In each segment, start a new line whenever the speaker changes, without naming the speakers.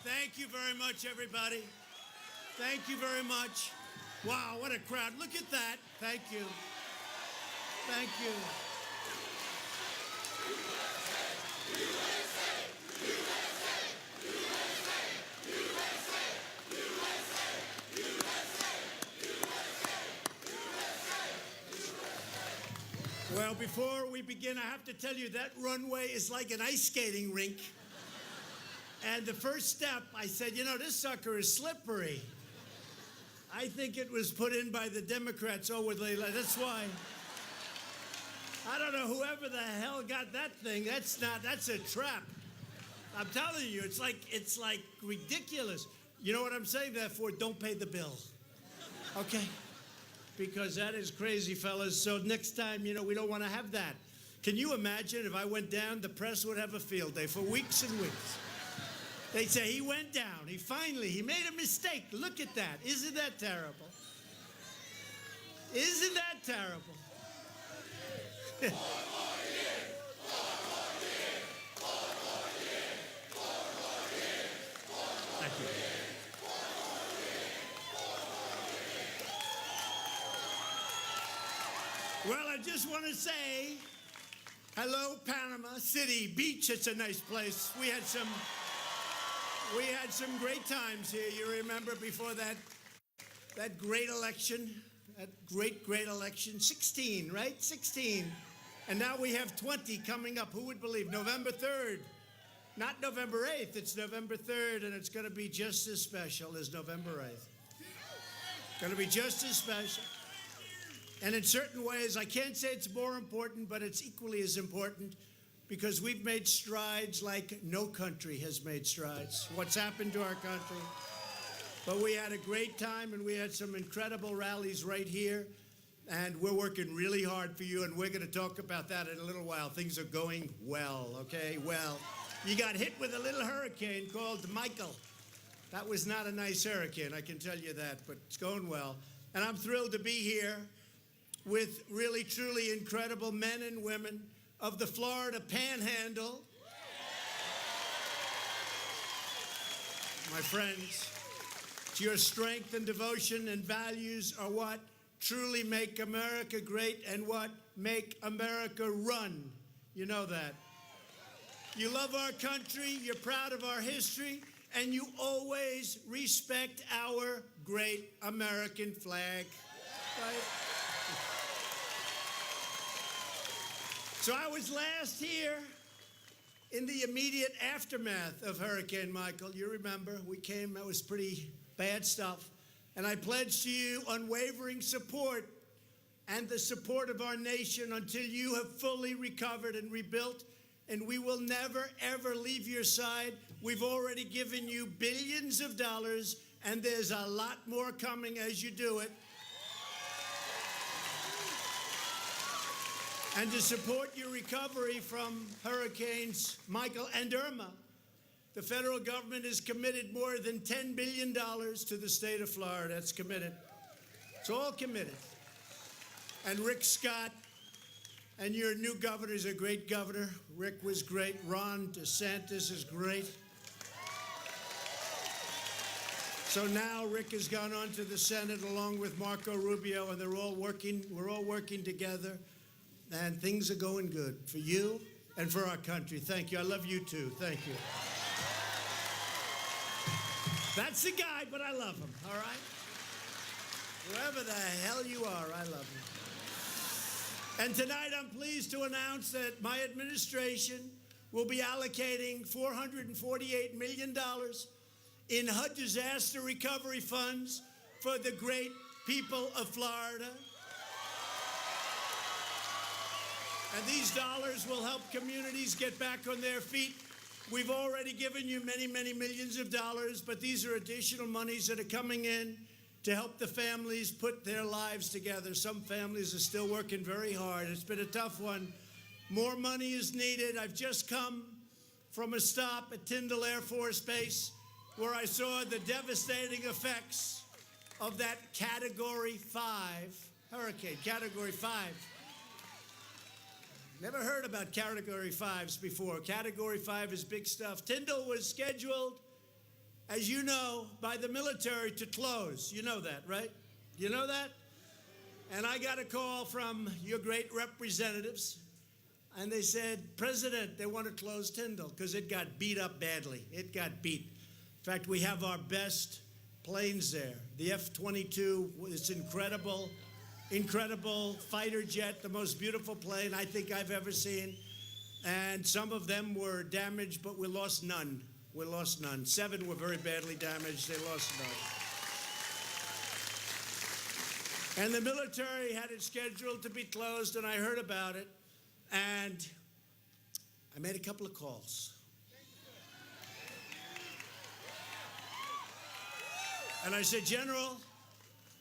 Thank you very much, everybody. Thank you very much. Wow, what a crowd. Look at that. Thank you. Thank you. Well, before we begin, I have to tell you that runway is like an ice skating rink. And the first step, I said, you know, this sucker is slippery. I think it was put in by the Democrats. Oh, that's why. I don't know, whoever the hell got that thing, that's a trap. I'm telling you, it's like ridiculous. You know what I'm saying that for? Don't pay the bill. Okay? Because that is crazy, fellas. So next time, you know, we don't want to have that. Can you imagine if I went down, the press would have a field day for weeks and weeks. They'd say, he went down. He made a mistake. Look at that. Isn't that terrible? Isn't that terrible? Thank you. Well, I just want to say, hello, Panama City Beach. It's a nice place. We had some great times here. You remember before that great election, that great election, 16, right? 16. And now we have 20 coming up. Who would believe? November 3rd. Not November 8th. It's November 3rd, and it's going to be just as special as November 8th. Going to be just as special. And in certain ways, I can't say it's more important, but it's equally as important because we've made strides like no country has made strides. What's happened to our country? But we had a great time, and we had some incredible rallies right here, and we're working really hard for you, and we're going to talk about that in a little while. Things are going well, okay? Well, you got hit with a little hurricane called Michael. That was not a nice hurricane, I can tell you that, but it's going well. And I'm thrilled to be here with really, truly incredible men and women of the Florida Panhandle. My friends, it's your strength and devotion and values are what truly make America great and what make America run. You know that. You love our country, you're proud of our history, and you always respect our great American flag. Right? So I was last here in the immediate aftermath of Hurricane Michael. You remember, we came, that was pretty bad stuff. And I pledged to you unwavering support and the support of our nation until you have fully recovered and rebuilt. And we will never, ever leave your side. We've already given you billions of dollars, and there's a lot more coming as you do it. And to support your recovery from Hurricanes Michael and Irma, the federal government has committed more than $10 billion to the state of Florida. It's committed. It's all committed. And Rick Scott and your new governor is a great governor. Rick was great. Ron DeSantis is great. So now Rick has gone on to the Senate along with Marco Rubio, and we're all working together. And things are going good for you and for our country. Thank you. I love you too. Thank you. That's the guy, but I love him, all right? Whoever the hell you are, I love you. And tonight I'm pleased to announce that my administration will be allocating $448 million in HUD disaster recovery funds for the great people of Florida. And these dollars will help communities get back on their feet. We've already given you many, many millions of dollars, but these are additional monies that are coming in to help the families put their lives together. Some families are still working very hard. It's been a tough one. More money is needed. I've just come from a stop at Tyndall Air Force Base where I saw the devastating effects of that Category 5 hurricane, Category 5. Never heard about Category 5s before. Category 5 is big stuff. Tyndall was scheduled as you know, by the military to close. You know that, right? You know that? And I got a call from your great representatives, and they said, President, they want to close Tyndall because it got beat up badly. It got beat. In fact, we have our best planes there. The F-22 is incredible, incredible fighter jet, the most beautiful plane I think I've ever seen. And some of them were damaged, but we lost none. We lost none. 7 were very badly damaged. They lost none. And the military had it scheduled to be closed, and I heard about it. And I made a couple of calls. And I said, General,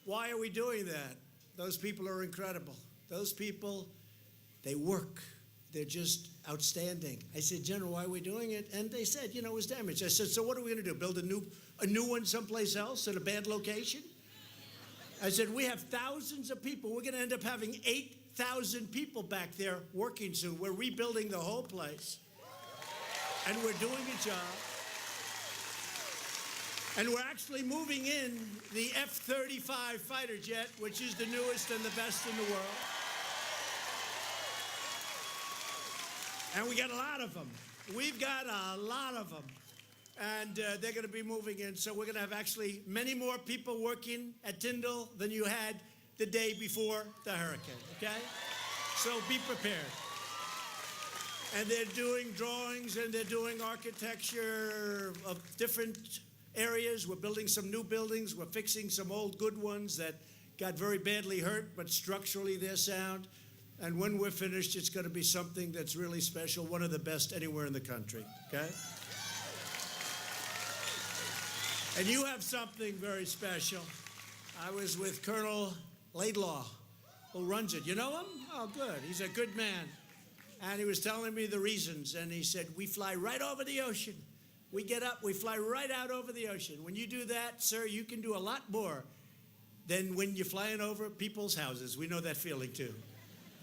why are we doing that? Those people are incredible. Those people, they work. They're just outstanding. I said, General, why are we doing it? And they said, you know, it was damaged. I said, so what are we going to do? Build a new one someplace else in a bad location? I said, we have thousands of people. We're going to end up having 8,000 people back there working soon. We're rebuilding the whole place. And we're doing a job. And we're actually moving in the F-35 fighter jet, which is the newest and the best in the world. And we got a lot of them. We've got a lot of them. And they're going to be moving in. So we're going to have actually many more people working at Tyndall than you had the day before the hurricane, okay? So be prepared. And they're doing drawings and they're doing architecture of different areas. We're building some new buildings. We're fixing some old good ones that got very badly hurt, but structurally they're sound. And when we're finished, it's going to be something that's really special, one of the best anywhere in the country, okay? And you have something very special. I was with Colonel Laidlaw, who runs it. You know him? Oh, good. He's a good man. And he was telling me the reasons. And he said, we fly right over the ocean. We get up, we fly right out over the ocean. When you do that, sir, you can do a lot more than when you're flying over people's houses. We know that feeling, too.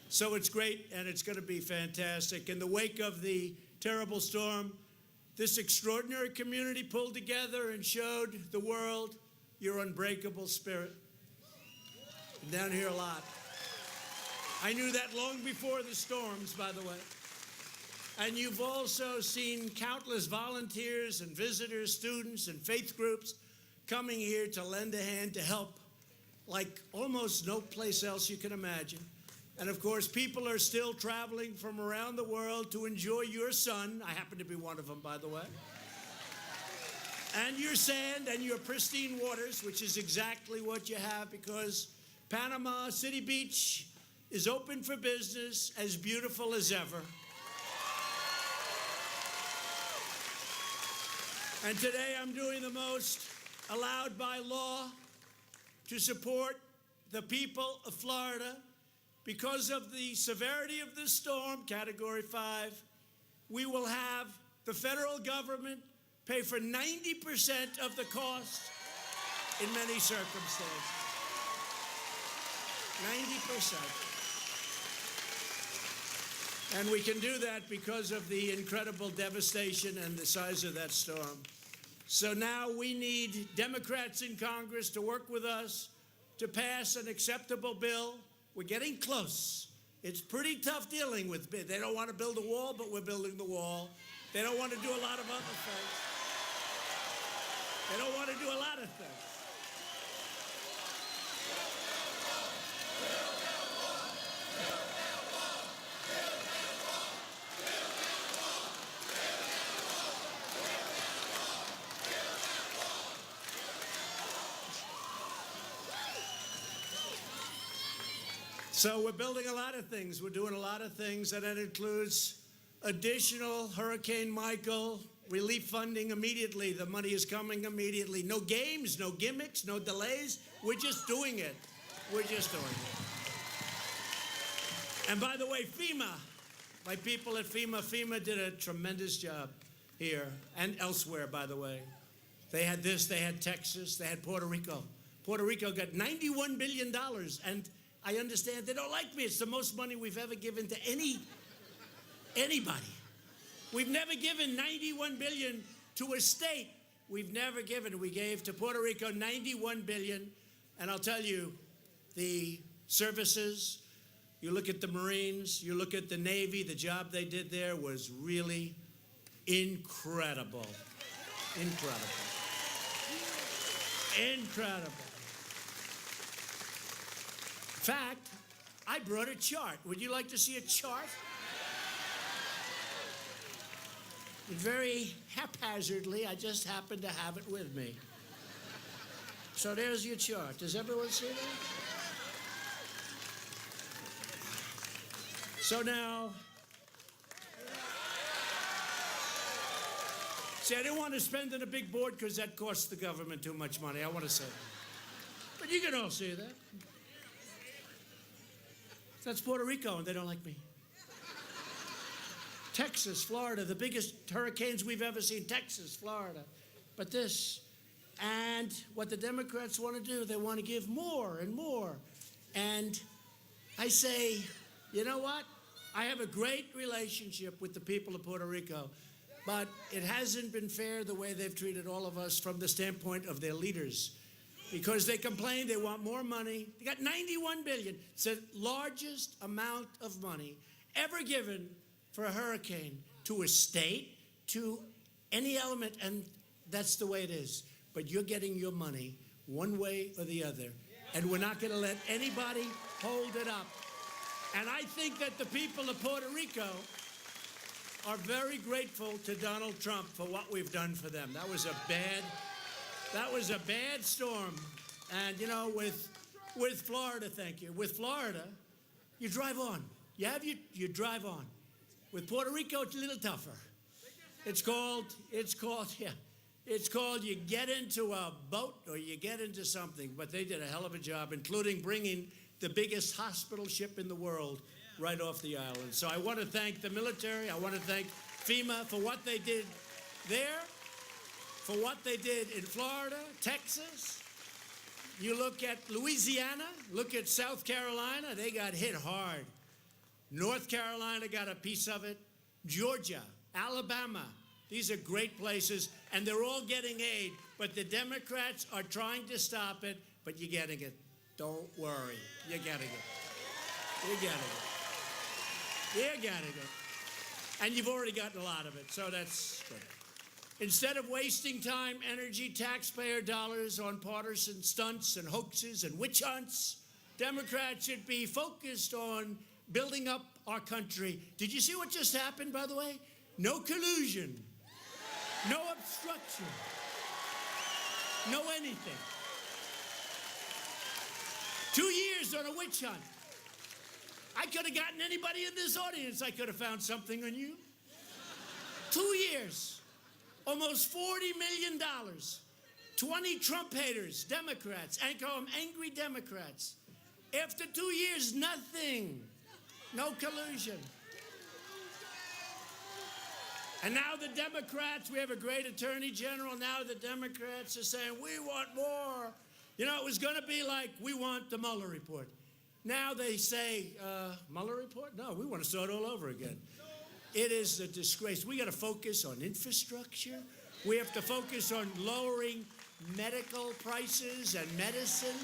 So it's great, and it's going to be fantastic. In the wake of the terrible storm, this extraordinary community pulled together and showed the world your unbreakable spirit. Been down here a lot. I knew that long before the storms, by the way. And you've also seen countless volunteers and visitors, students and faith groups coming here to lend a hand to help like almost no place else you can imagine. And of course, people are still traveling from around the world to enjoy your sun. I happen to be one of them, by the way. And your sand and your pristine waters, which is exactly what you have, because Panama City Beach is open for business, as beautiful as ever. And today I'm doing the most allowed by law to support the people of Florida. Because of the severity of this storm, Category 5, we will have the federal government pay for 90% of the cost in many circumstances. 90%. And we can do that because of the incredible devastation and the size of that storm. So now we need Democrats in Congress to work with us to pass an acceptable bill. We're getting close. It's pretty tough dealing with. They don't want to build a wall, but we're building the wall. They don't want to do a lot of other things. They don't want to do a lot of things. So we're building a lot of things. We're doing a lot of things, and that includes additional Hurricane Michael relief funding immediately. The money is coming immediately. No games, no gimmicks, no delays. We're just doing it. We're just doing it. And by the way, FEMA, my people at FEMA did a tremendous job here and elsewhere, by the way. They had this, they had Texas, they had Puerto Rico. Puerto Rico got $91 billion, and I understand they don't like me. It's the most money we've ever given to anybody. We've never given $91 billion to a state we've never given. We gave to Puerto Rico $91 billion. And I'll tell you, the services, you look at the Marines, you look at the Navy, the job they did there was really incredible. Incredible. Incredible. In fact, I brought a chart. Would you like to see a chart? And very haphazardly, I just happen to have it with me. So there's your chart. Does everyone see that? So now, see, I didn't want to spend on a big board because that costs the government too much money. I want to say. But you can all see that. That's Puerto Rico, and they don't like me. Texas, Florida, the biggest hurricanes we've ever seen. Texas, Florida. But this, and what the Democrats want to do, they want to give more and more. And I say, you know what? I have a great relationship with the people of Puerto Rico, but it hasn't been fair the way they've treated all of us from the standpoint of their leaders. Because they complain they want more money. They got $91 billion. It's the largest amount of money ever given for a hurricane to a state, to any element, and that's the way it is. But you're getting your money one way or the other, and we're not going to let anybody hold it up. And I think that the people of Puerto Rico are very grateful to Donald Trump for what we've done for them. That was a bad storm. And, you know, with Florida, thank you. With Florida, you drive on. You drive on. With Puerto Rico, it's a little tougher. It's called you get into a boat or you get into something. But they did a hell of a job, including bringing the biggest hospital ship in the world right off the island. So I want to thank the military. I want to thank FEMA for what they did there, for what they did in Florida, Texas. You look at Louisiana, look at South Carolina, they got hit hard. North Carolina got a piece of it. Georgia, Alabama, these are great places, and they're all getting aid. But the Democrats are trying to stop it, but you're getting it. Don't worry, you're getting it. You're getting it. You're getting it. And you've already gotten a lot of it, so that's good. Instead of wasting time, energy, taxpayer dollars on partisan stunts and hoaxes and witch hunts, Democrats should be focused on building up our country. Did you see what just happened, by the way? No collusion, no obstruction, no anything. 2 years on a witch hunt. I could have gotten anybody in this audience. I could have found something on you. 2 years. Almost $40 million. 20 Trump haters, Democrats, I call them angry Democrats. After 2 years, nothing. No collusion. And now the Democrats, we have a great attorney general, now the Democrats are saying, we want more. You know, it was going to be like, we want the Mueller report. Now they say, Mueller report? No, we want to start all over again. It is a disgrace. We got to focus on infrastructure. We have to focus on lowering medical prices and medicine.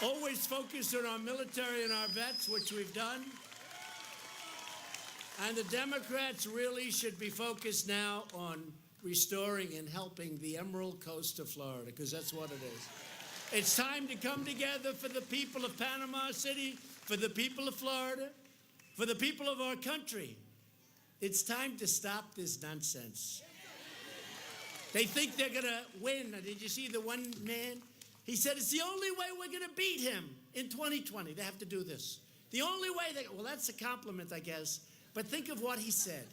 Always focus on our military and our vets, which we've done. And the Democrats really should be focused now on restoring and helping the Emerald Coast of Florida, because that's what it is. It's time to come together for the people of Panama City, for the people of Florida, for the people of our country. It's time to stop this nonsense. They think they're going to win. Did you see the one man? He said, it's the only way we're going to beat him in 2020. They have to do this. The only way well, that's a compliment, I guess. But think of what he said.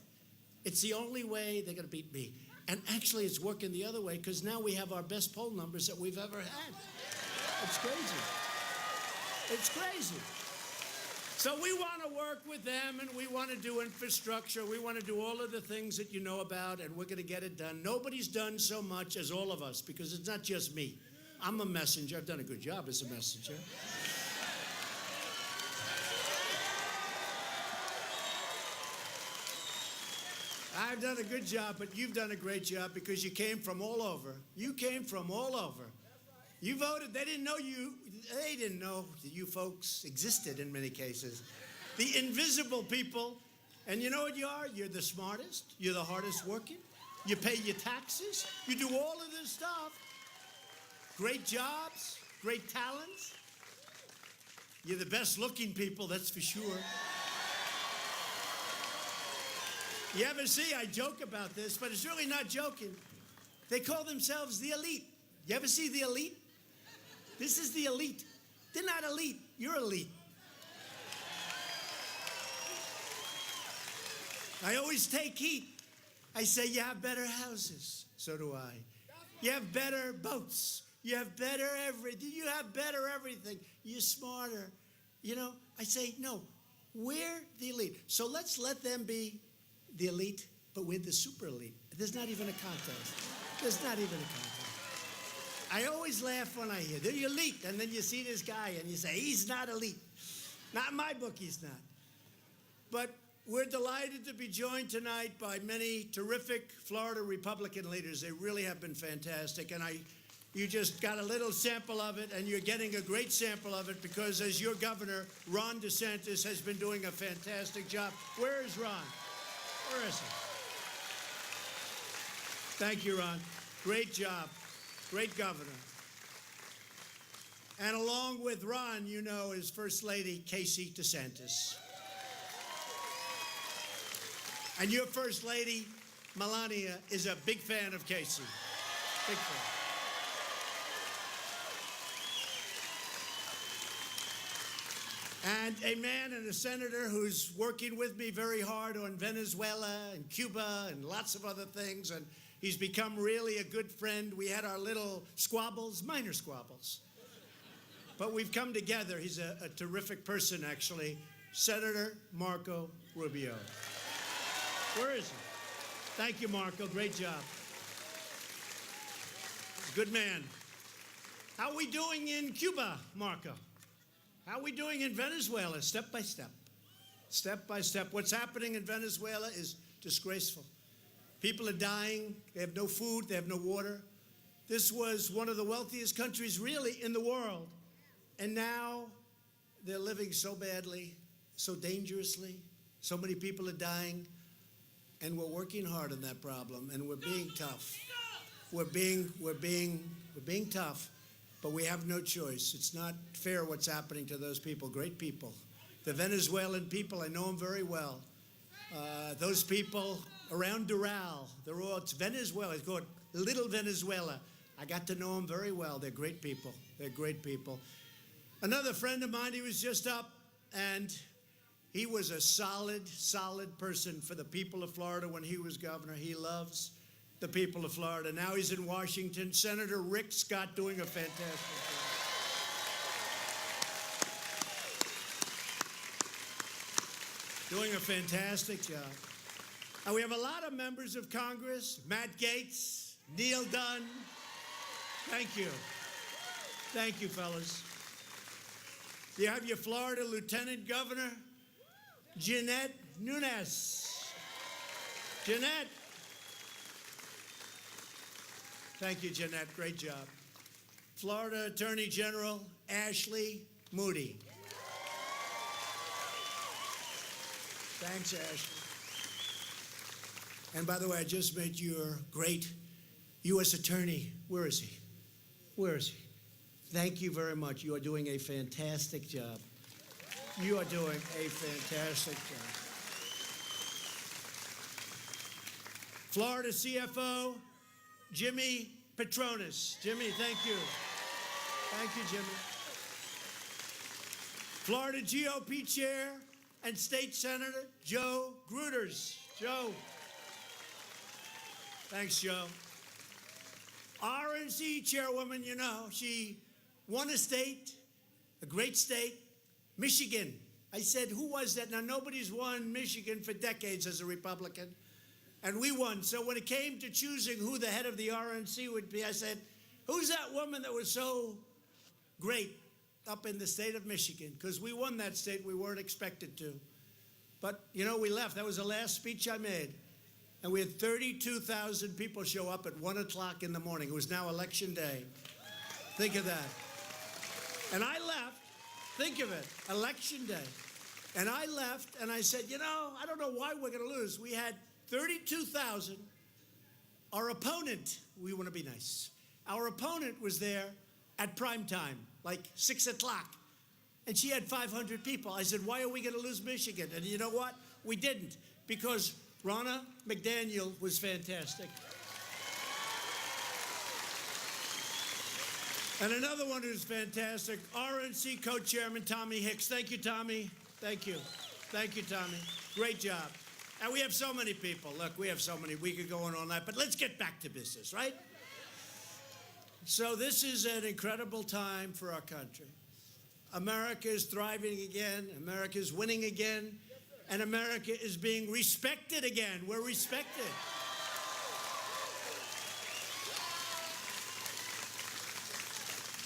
It's the only way they're going to beat me. And actually, it's working the other way, because now we have our best poll numbers that we've ever had. It's crazy. It's crazy. So we want to work with them, and we want to do infrastructure. We want to do all of the things that you know about, and we're going to get it done. Nobody's done so much as all of us, because it's not just me. I'm a messenger. I've done a good job as a messenger. I've done a good job, but you've done a great job because you came from all over. You came from all over. You voted. They didn't know you. They didn't know that you folks existed in many cases. The invisible people. And you know what you are? You're the smartest. You're the hardest working. You pay your taxes. You do all of this stuff. Great jobs, great talents. You're the best looking people, that's for sure. You ever see, I joke about this, but it's really not joking. They call themselves the elite. You ever see the elite? This is the elite. They're not elite, you're elite. I always take heat. I say, you have better houses. So do I. You have better boats. You have better everything. You have better everything. You're smarter. You know, I say, no, we're the elite. So let's let them be the elite, but we're the super elite. There's not even a contest. There's not even a contest. I always laugh when I hear, they're the elite. And then you see this guy and you say, he's not elite. Not in my book, he's not. But we're delighted to be joined tonight by many terrific Florida Republican leaders. They really have been fantastic. And you just got a little sample of it, and you're getting a great sample of it because as your governor, Ron DeSantis, has been doing a fantastic job. Where is Ron? Where is he? Thank you, Ron. Great job. Great governor. And along with Ron, you know, is First Lady Casey DeSantis. And your First Lady, Melania, is a big fan of Casey. Big fan. And a man and a senator who's working with me very hard on Venezuela and Cuba and lots of other things. And he's become really a good friend. We had our little squabbles, minor squabbles. But we've come together. He's a terrific person, actually. Senator Marco Rubio. Where is he? Thank you, Marco. Great job. Good man. How are we doing in Cuba, Marco? How are we doing in Venezuela? Step by step. Step by step. What's happening in Venezuela is disgraceful. People are dying. They have no food. They have no water. This was one of the wealthiest countries, really, in the world. And now they're living so badly, so dangerously. So many people are dying. And we're working hard on that problem, and we're being tough. We're being tough, but we have no choice. It's not fair what's happening to those people, great people. The Venezuelan people, I know them very well. Those people around Doral, it's Venezuela, it's called Little Venezuela. I got to know them very well. They're great people. They're great people. Another friend of mine, he was just up, and he was a solid person for the people of Florida when he was governor. He loves the people of Florida. Now he's in Washington. Senator Rick Scott doing a fantastic job. Doing a fantastic job. And we have a lot of members of Congress. Matt Gaetz, Neil Dunn. Thank you. Thank you, fellas. You have your Florida Lieutenant Governor, Jeanette Nunes. Jeanette. Thank you, Jeanette. Great job. Florida Attorney General Ashley Moody. Thanks, Ashley. And by the way, I just met your great U.S. Attorney. Where is he? Where is he? Thank you very much. You are doing a fantastic job. You are doing a fantastic job. Florida CFO, Jimmy Petronis. Jimmy, thank you. Thank you, Jimmy. Florida GOP Chair and State Senator Joe Gruters. Joe. Thanks, Joe. RNC Chairwoman, you know, she won a state, a great state, Michigan. I said, who was that? Now, nobody's won Michigan for decades as a Republican, and we won. So when it came to choosing who the head of the RNC would be, I said, who's that woman that was so great up in the state of Michigan? Because we won that state. We weren't expected to. But, you know, we left. That was the last speech I made. And we had 32,000 people show up at 1 o'clock in the morning. It was now election day. Think of that. And I left. Think of it. Election day. And I left and I said, I don't know why we're going to lose. We had 32,000. Our opponent, we want to be nice. Our opponent was there at prime time, like 6 o'clock. And she had 500 people. I said, why are we going to lose Michigan? And you know what? We didn't, because Ronna McDaniel was fantastic. And another one who's fantastic, RNC co-chairman Tommy Hicks. Thank you, Tommy. Thank you. Thank you, Tommy. Great job. And we have so many people. Look, we have so many. We could go on all night, but let's get back to business, right? So this is an incredible time for our country. America is thriving again. America is winning again. And America is being respected again. We're respected.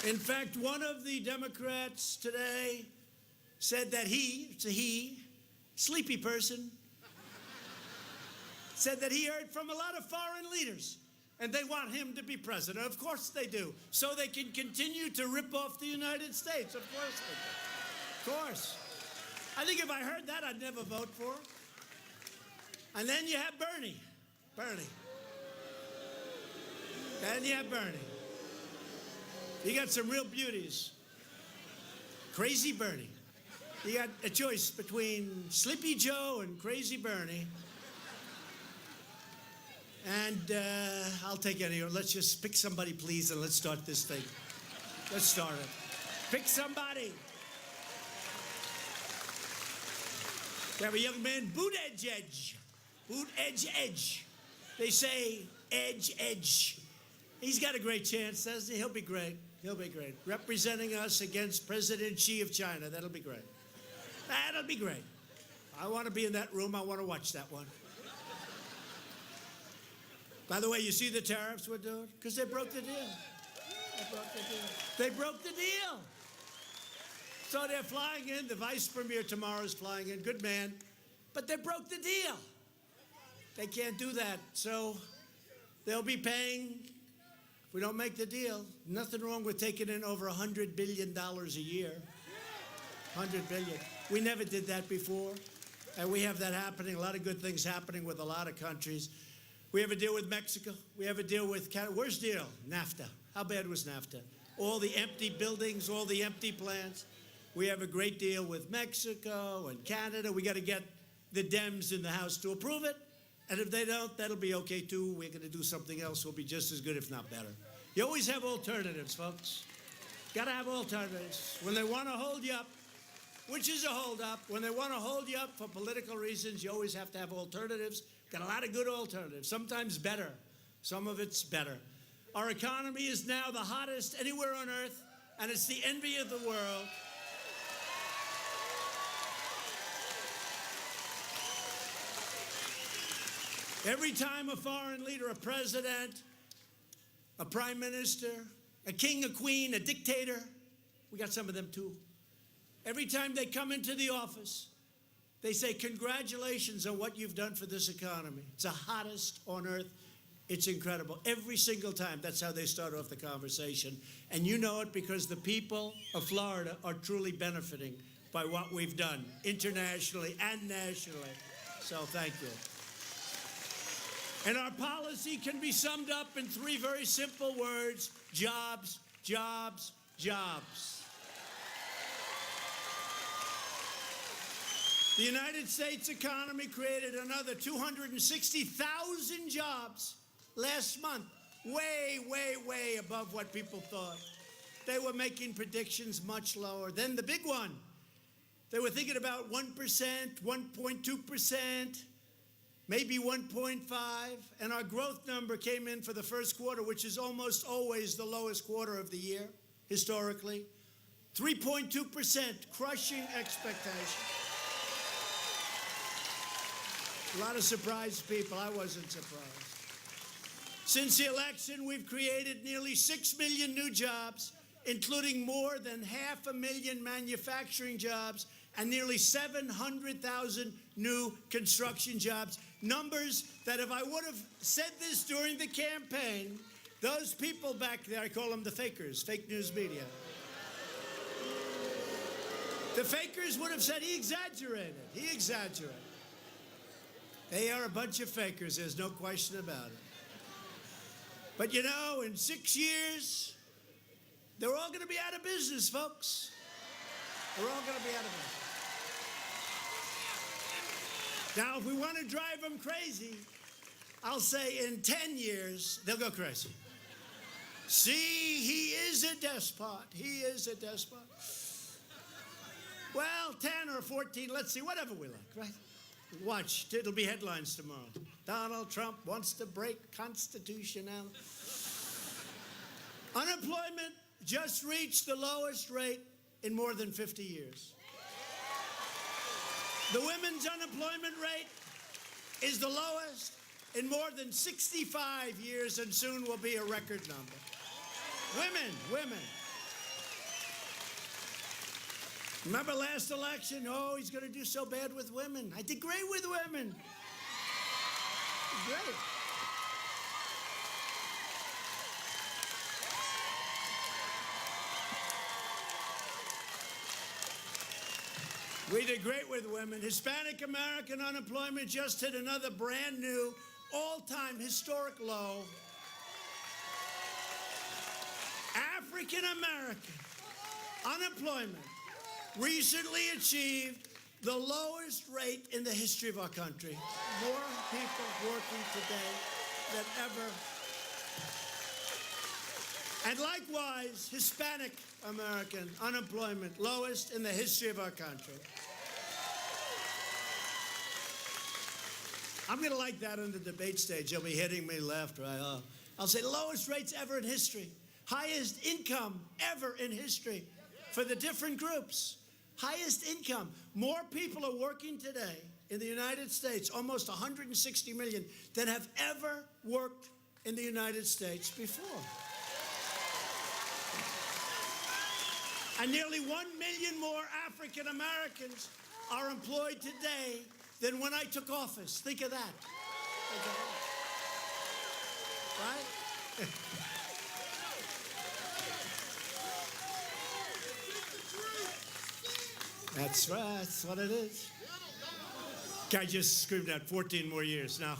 In fact, one of the Democrats today said that it's a he, sleepy person, said that he heard from a lot of foreign leaders and they want him to be president. Of course they do. So they can continue to rip off the United States. Of course they do. Of course. I think if I heard that, I'd never vote for him. And then you have Bernie. Then you have Bernie. You got some real beauties. Crazy Bernie. You got a choice between Sleepy Joe and Crazy Bernie. And I'll take any. Let's just pick somebody, please, and let's start this thing. Let's start it. Pick somebody. We have a young man, Boot Edge. Boot Edge. They say Edge. He's got a great chance, doesn't he? He'll be great. He'll be great. Representing us against President Xi of China. That'll be great. That'll be great. I want to be in that room. I want to watch that one. By the way, you see the tariffs we're doing? Because they broke the deal. They broke the deal. So they're flying in. The vice premier tomorrow is flying in. Good man. But they broke the deal. They can't do that. So they'll be paying. If we don't make the deal, nothing wrong with taking in over $100 billion a year. $100 billion. We never did that before. And we have that happening. A lot of good things happening with a lot of countries. We have a deal with Mexico. We have a deal with Canada. Where's the deal? NAFTA. How bad was NAFTA? All the empty buildings, all the empty plants. We have a great deal with Mexico and Canada. We got to get the Dems in the House to approve it. And if they don't, that'll be okay too. We're going to do something else. We'll be just as good, if not better. You always have alternatives, folks. Got to have alternatives. When they want to hold you up, which is a hold-up, when they want to hold you up for political reasons, you always have to have alternatives. Got a lot of good alternatives, sometimes better. Some of it's better. Our economy is now the hottest anywhere on earth, and it's the envy of the world. Every time a foreign leader, a president, a prime minister, a king, a queen, a dictator, we got some of them too. Every time they come into the office, they say, congratulations on what you've done for this economy. It's the hottest on earth. It's incredible. Every single time, that's how they start off the conversation. And you know it because the people of Florida are truly benefiting by what we've done internationally and nationally. So thank you. And our policy can be summed up in 3 very simple words: jobs, jobs, jobs. The United States economy created another 260,000 jobs last month. Way, way, way above what people thought. They were making predictions much lower. Then the big one. They were thinking about 1%, 1.2%, maybe 1.5%. And our growth number came in for the first quarter, which is almost always the lowest quarter of the year, historically. 3.2%, crushing expectations. A lot of surprised people. I wasn't surprised. Since the election, we've created nearly 6 million new jobs, including more than 500,000 manufacturing jobs and nearly 700,000 new construction jobs. numbers that if I would have said this during the campaign, those people back there, I call them the fakers, fake news media. The fakers would have said he exaggerated. He exaggerated. They are a bunch of fakers, there's no question about it. But you know, in 6 years, they're all going to be out of business, folks. They're all going to be out of business. Now, if we want to drive them crazy, I'll say in 10 years, they'll go crazy. See, he is a despot. He is a despot. Well, 10 or 14, let's see, whatever we like, right? Watch, it'll be headlines tomorrow. Donald Trump wants to break constitutionality. Unemployment just reached the lowest rate in more than 50 years. The women's unemployment rate is the lowest in more than 65 years and soon will be a record number. Women. Remember last election? Oh, he's going to do so bad with women. I did great with women. Great. We did great with women. Hispanic American unemployment just hit another brand new, all-time historic low. African American unemployment recently achieved the lowest rate in the history of our country. More people working today than ever. And likewise, Hispanic American unemployment, lowest in the history of our country. I'm going to like that on the debate stage. They'll be hitting me left, right? I'll say lowest rates ever in history. Highest income ever in history for the different groups. Highest income. More people are working today in the United States, almost 160 million, than have ever worked in the United States before. And nearly 1 million more African Americans are employed today than when I took office. Think of that. Right? That's right. That's what it is. Guy just screamed out 14 more years now.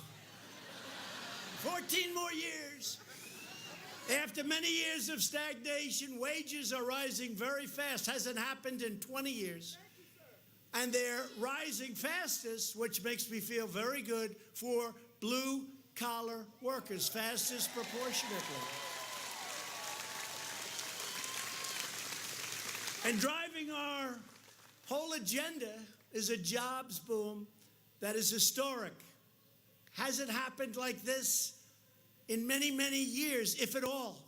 14 more years. After many years of stagnation, wages are rising very fast. Hasn't happened in 20 years. And they're rising fastest, which makes me feel very good, for blue-collar workers, fastest proportionately. And driving our whole agenda is a jobs boom that is historic. Hasn't happened like this in many, many years, if at all.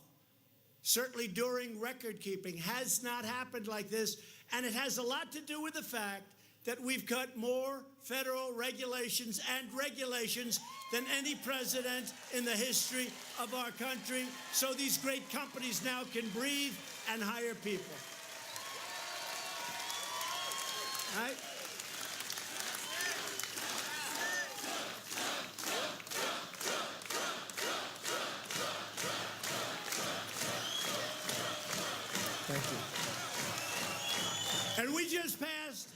Certainly during record keeping, has not happened like this. And it has a lot to do with the fact that we've cut more federal regulations and regulations than any president in the history of our country. So these great companies now can breathe and hire people. Right? Thank you. And we just passed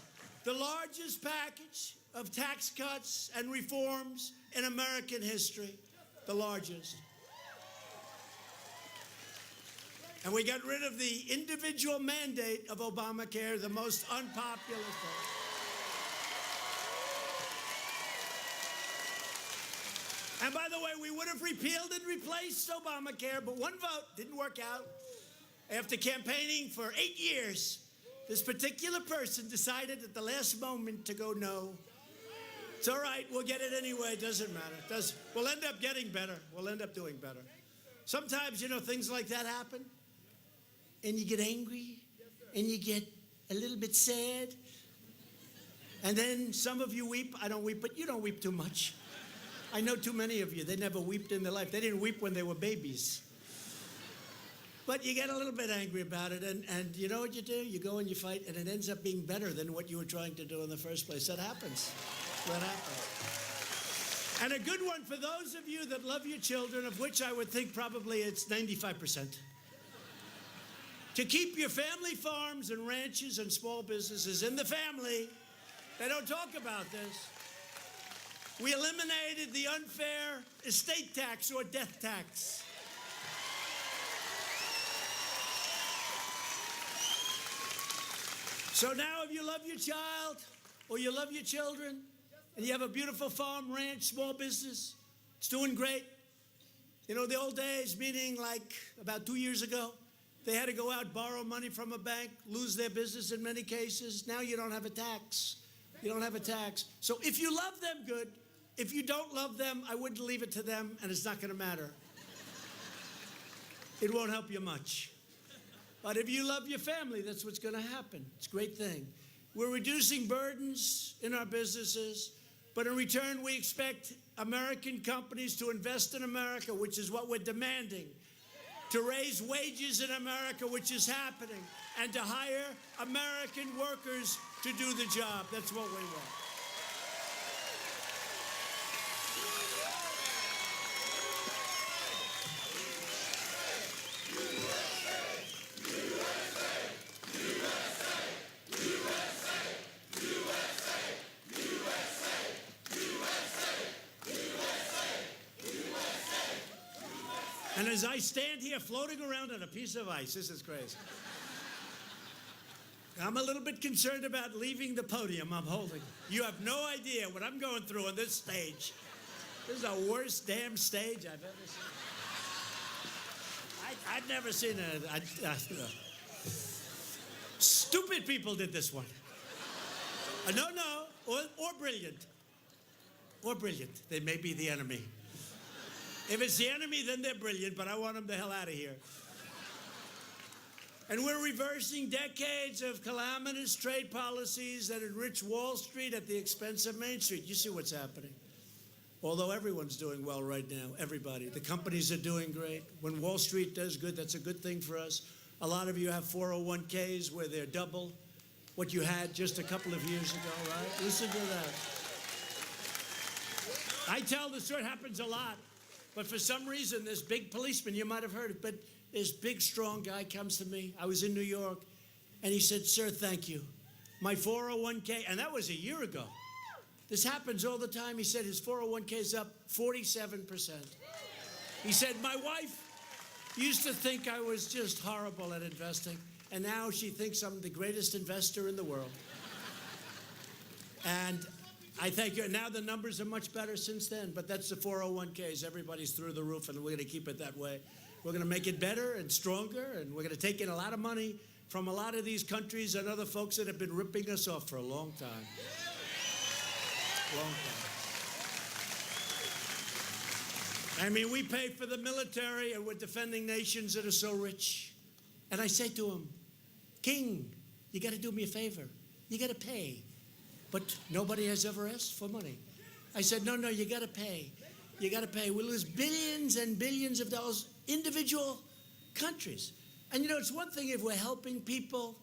the largest package of tax cuts and reforms in American history, the largest. And we got rid of the individual mandate of Obamacare, the most unpopular thing. And by the way, we would have repealed and replaced Obamacare, but one vote didn't work out. After campaigning for 8 years, this particular person decided at the last moment to go no. It's all right, we'll get it anyway, it doesn't matter. We'll end up getting better. We'll end up doing better. Sometimes, you know, things like that happen, and you get angry, and you get a little bit sad, and then some of you weep. I don't weep, but you don't weep too much. I know too many of you. They never wept in their life. They didn't weep when they were babies. But you get a little bit angry about it, and you know what you do? You go and you fight, and it ends up being better than what you were trying to do in the first place. That happens. That happens. And a good one for those of you that love your children, of which I would think probably it's 95%. To keep your family farms and ranches and small businesses in the family. They don't talk about this. We eliminated the unfair estate tax or death tax. So now if you love your child or you love your children and you have a beautiful farm, ranch, small business, it's doing great. You know, the old days, meaning like about 2 years ago, they had to go out, borrow money from a bank, lose their business in many cases. Now you don't have a tax. You don't have a tax. So if you love them, good. If you don't love them, I wouldn't leave it to them, and it's not going to matter. It won't help you much. But if you love your family, that's what's going to happen. It's a great thing. We're reducing burdens in our businesses, but in return, we expect American companies to invest in America, which is what we're demanding, to raise wages in America, which is happening, and to hire American workers to do the job. That's what we want. And as I stand here floating around on a piece of ice, this is crazy. I'm a little bit concerned about leaving the podium I'm holding. You have no idea what I'm going through on this stage. This is the worst damn stage I've ever seen. I've never seen stupid people did this one. No, or brilliant. Or brilliant. They may be the enemy. If it's the enemy, then they're brilliant, but I want them the hell out of here. And we're reversing decades of calamitous trade policies that enrich Wall Street at the expense of Main Street. You see what's happening. Although everyone's doing well right now, everybody. The companies are doing great. When Wall Street does good, that's a good thing for us. A lot of you have 401ks where they're double what you had just a couple of years ago, right? Listen to that. I tell the story, it happens a lot. But for some reason, this big policeman, you might have heard it, but this big, strong guy comes to me. I was in New York, and he said, "Sir, thank you. My 401k," and that was a year ago. This happens all the time. He said his 401k is up 47%. He said, "My wife used to think I was just horrible at investing, and now she thinks I'm the greatest investor in the world." And I thank you. Now the numbers are much better since then, but that's the 401ks. Everybody's through the roof, and we're going to keep it that way. We're going to make it better and stronger, and we're going to take in a lot of money from a lot of these countries and other folks that have been ripping us off for a long time. Long time. I mean, we pay for the military, and we're defending nations that are so rich. And I say to him, "King, you got to do me a favor. You got to pay." But nobody has ever asked for money. I said, no, you got to pay. You got to pay. We lose billions and billions of dollars, individual countries. And you know, it's one thing if we're helping people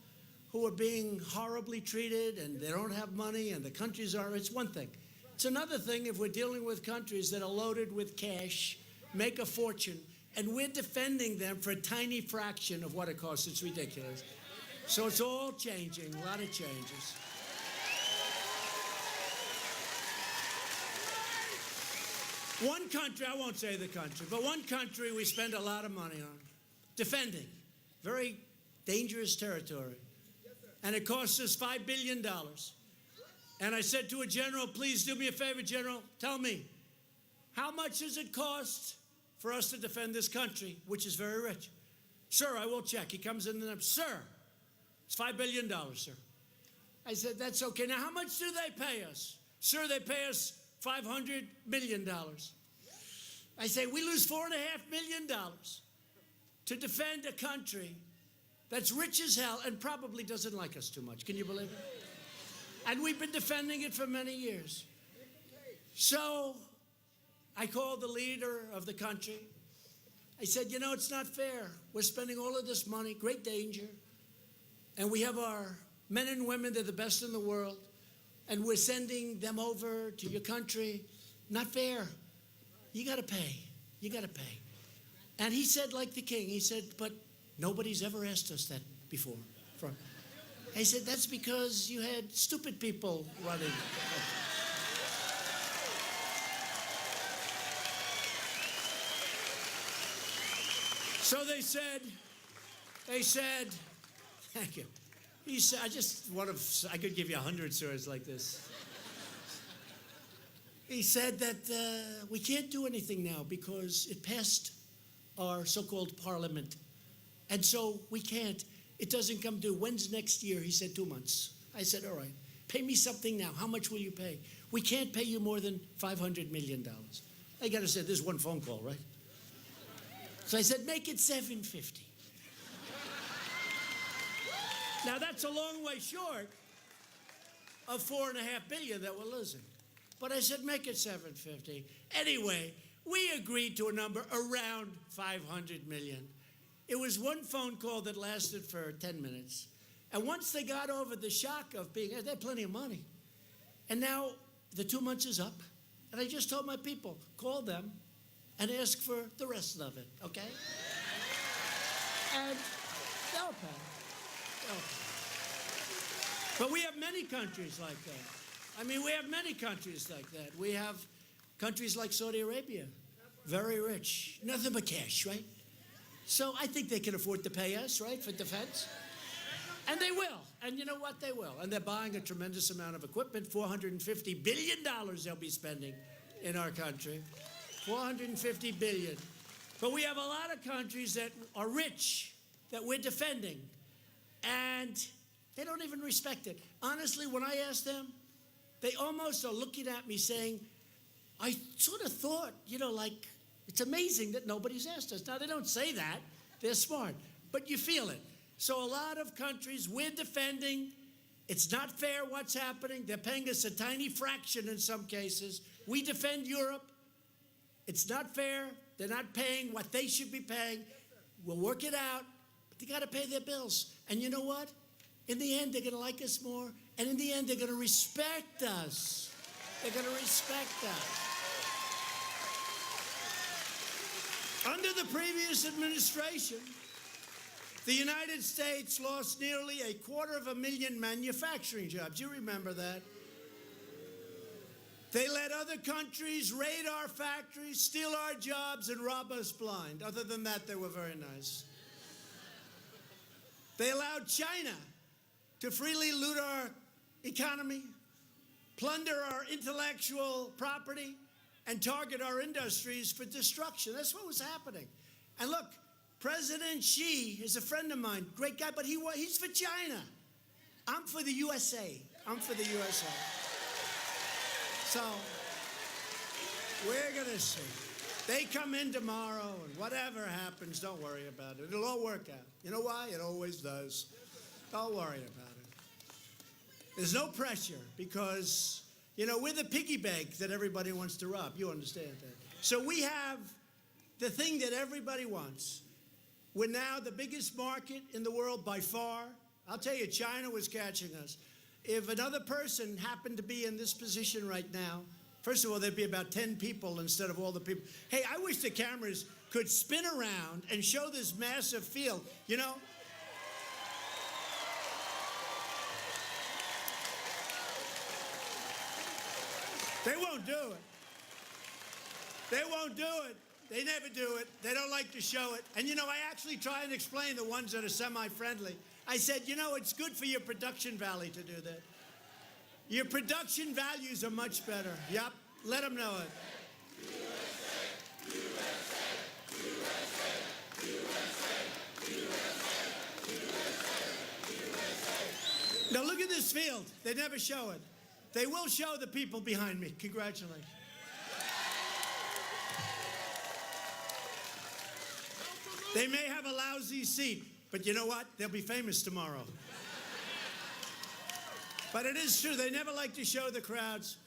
who are being horribly treated and they don't have money and the countries are, it's one thing. It's another thing if we're dealing with countries that are loaded with cash, make a fortune, and we're defending them for a tiny fraction of what it costs. It's ridiculous. So it's all changing, a lot of changes. One country, I won't say the country, but one country we spend a lot of money on, defending, very dangerous territory. And it costs us $5 billion. And I said to a general, "Please do me a favor, General, tell me, how much does it cost for us to defend this country, which is very rich?" "Sir, I will check." He comes in and, "Sir, it's $5 billion, sir." I said, "That's okay. Now, how much do they pay us?" "Sir, they pay us $500 million. I say, we lose $4.5 million to defend a country that's rich as hell and probably doesn't like us too much. Can you believe it? And we've been defending it for many years. So I called the leader of the country. I said, you know, it's not fair. We're spending all of this money, great danger, and we have our men and women, they're the best in the world, and we're sending them over to your country, not fair. You got to pay. You got to pay. And he said, like the king, he said, but nobody's ever asked us that before. I said, that's because you had stupid people running. So they said, thank you. He said, I could give you 100 stories like this. He said that we can't do anything now because it passed our so-called parliament. And so we can't. It doesn't come due. When's next year? He said 2 months. I said, all right, pay me something now. How much will you pay? We can't pay you more than $500 million. I got to say, this is one phone call, right? So I said, make it 750. Now that's a long way short of $4.5 billion that we're losing. But I said, make it 750. Anyway, we agreed to a number around 500 million. It was one phone call that lasted for 10 minutes. And once they got over the shock of being, they had plenty of money. And now the 2 months is up. And I just told my people, call them and ask for the rest of it, okay? And they'll pay. But we have many countries like that. I mean, we have many countries like that. We have countries like Saudi Arabia, very rich, nothing but cash, right? So I think they can afford to pay us, right, for defense. And they will. And you know what? They will. And they're buying a tremendous amount of equipment, $450 billion they'll be spending in our country. $450 billion. But we have a lot of countries that are rich, that we're defending. And they don't even respect it. Honestly, when I ask them, they almost are looking at me saying, I sort of thought, like, it's amazing that nobody's asked us. Now, they don't say that. They're smart. But you feel it. So a lot of countries we're defending. It's not fair what's happening. They're paying us a tiny fraction in some cases. We defend Europe. It's not fair. They're not paying what they should be paying. We'll work it out. But they got to pay their bills. And you know what? In the end, they're going to like us more. And in the end, they're going to respect us. They're going to respect us. Under the previous administration, the United States lost nearly 250,000 manufacturing jobs. You remember that? They let other countries raid our factories, steal our jobs, and rob us blind. Other than that, they were very nice. They allowed China to freely loot our economy, plunder our intellectual property, and target our industries for destruction. That's what was happening. And look, President Xi is a friend of mine, great guy, but he's for China. I'm for the USA. I'm for the USA. So, we're going to see. They come in tomorrow, and whatever happens, don't worry about it. It'll all work out. You know why? It always does. Don't worry about it. There's no pressure because, we're the piggy bank that everybody wants to rob. You understand that? So we have the thing that everybody wants. We're now the biggest market in the world by far. I'll tell you, China was catching us. If another person happened to be in this position right now, first of all, there'd be about 10 people instead of all the people. Hey, I wish the cameras could spin around and show this massive field, They won't do it. They won't do it. They never do it. They don't like to show it. And, I actually try and explain the ones that are semi-friendly. I said, it's good for your production value to do that. Your production values are much better. Yep. Let them know it. Now look at this field. They never show it. They will show the people behind me. Congratulations. They may have a lousy seat, but you know what? They'll be famous tomorrow. But it is true. They never like to show the crowds.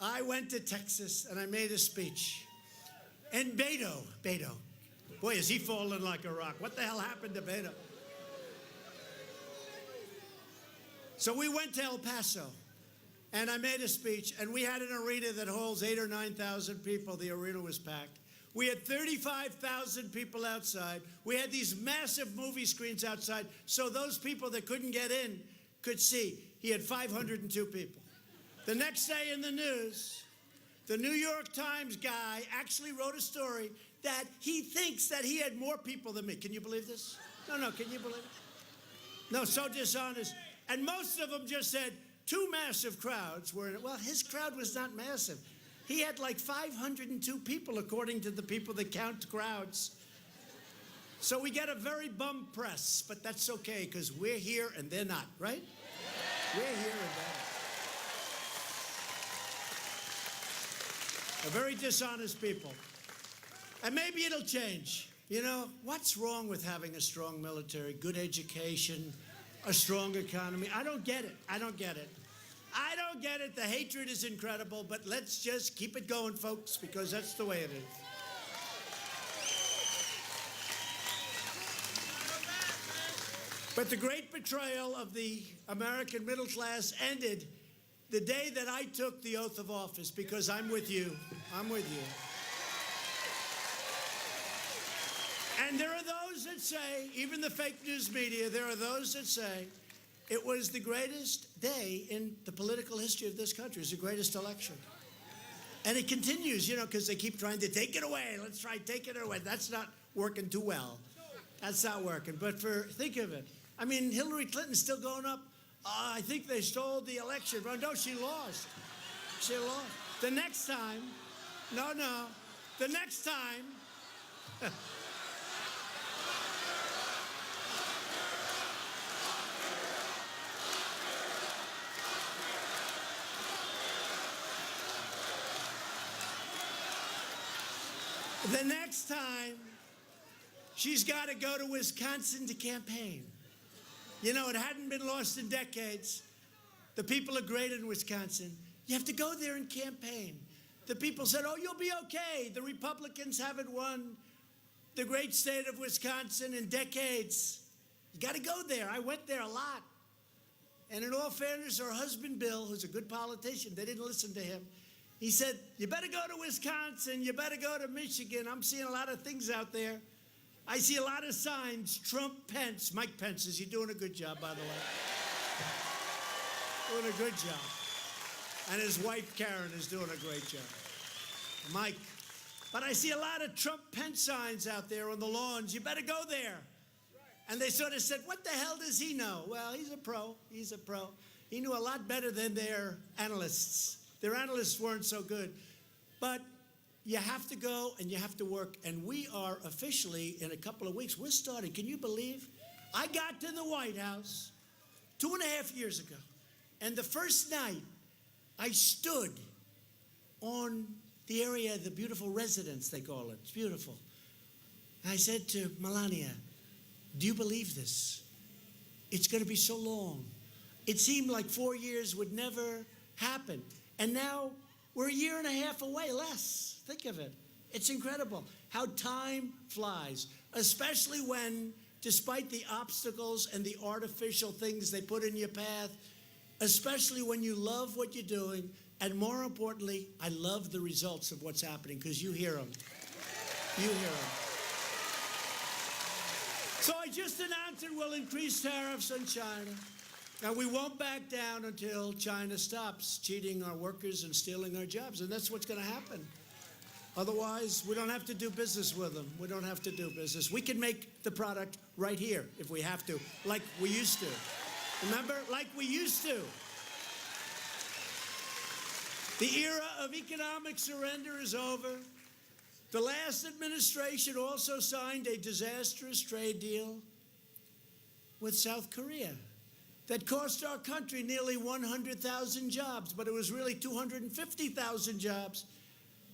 I went to Texas, and I made a speech. And Beto, boy, is he falling like a rock. What the hell happened to Beto? So we went to El Paso. and I made a speech, and we had an arena that holds 8,000 or 9,000 people. The arena was packed. We had 35,000 people outside. We had these massive movie screens outside, so those people that couldn't get in could see. He had 502 people. The next day in the news, the New York Times guy actually wrote a story that he thinks that he had more people than me. Can you believe this? No, can you believe it? No, so dishonest. And most of them just said, two massive crowds were in it. Well, his crowd was not massive. He had like 502 people, according to the people that count crowds. So we get a very bum press, but that's okay, because we're here and they're not, right? We're here and they're not. A very dishonest people. And maybe it'll change. You know, what's wrong with having a strong military, good education, a strong economy? I don't get it. I don't get it. I don't get it. The hatred is incredible, but let's just keep it going, folks, because that's the way it is. But the great betrayal of the American middle class ended the day that I took the oath of office, because I'm with you. I'm with you. And there are those that say, even the fake news media, there are those that say, it was the greatest day in the political history of this country. It's the greatest election. And it continues, you know, because they keep trying to take it away. Let's try to take it away. That's not working too well. That's not working. But think of it. I mean, Hillary Clinton's still going up. I think they stole the election. Well, no, she lost. She lost. The next time, no. The next time, the next time, she's got to go to Wisconsin to campaign. You know, it hadn't been lost in decades. The people are great in Wisconsin. You have to go there and campaign. The people said, oh, you'll be okay. The Republicans haven't won the great state of Wisconsin in decades. You got to go there. I went there a lot. And in all fairness, her husband, Bill, who's a good politician, they didn't listen to him. He said, you better go to Wisconsin. You better go to Michigan. I'm seeing a lot of things out there. I see a lot of signs. Trump, Pence. Mike Pence, is he doing a good job, by the way? Doing a good job. And his wife, Karen, is doing a great job. Mike. But I see a lot of Trump, Pence signs out there on the lawns. You better go there. And they sort of said, what the hell does he know? Well, he's a pro. He's a pro. He knew a lot better than their analysts. Their analysts weren't so good. But you have to go and you have to work. And we are officially, in a couple of weeks, we're starting. Can you believe? I got to the White House 2.5 years ago. And the first night, I stood on the area, the beautiful residence, they call it. It's beautiful. I said to Melania, do you believe this? It's going to be so long. It seemed like 4 years would never happen. And now we're 1.5 years away, less. Think of it. It's incredible how time flies, especially when, despite the obstacles and the artificial things they put in your path, especially when you love what you're doing, and more importantly, I love the results of what's happening, because you hear them. You hear them. So I just announced that we'll increase tariffs on China. And we won't back down until China stops cheating our workers and stealing our jobs. And that's what's going to happen. Otherwise, we don't have to do business with them. We don't have to do business. We can make the product right here if we have to, like we used to. Remember? Like we used to. The era of economic surrender is over. The last administration also signed a disastrous trade deal with South Korea that cost our country nearly 100,000 jobs, but it was really 250,000 jobs.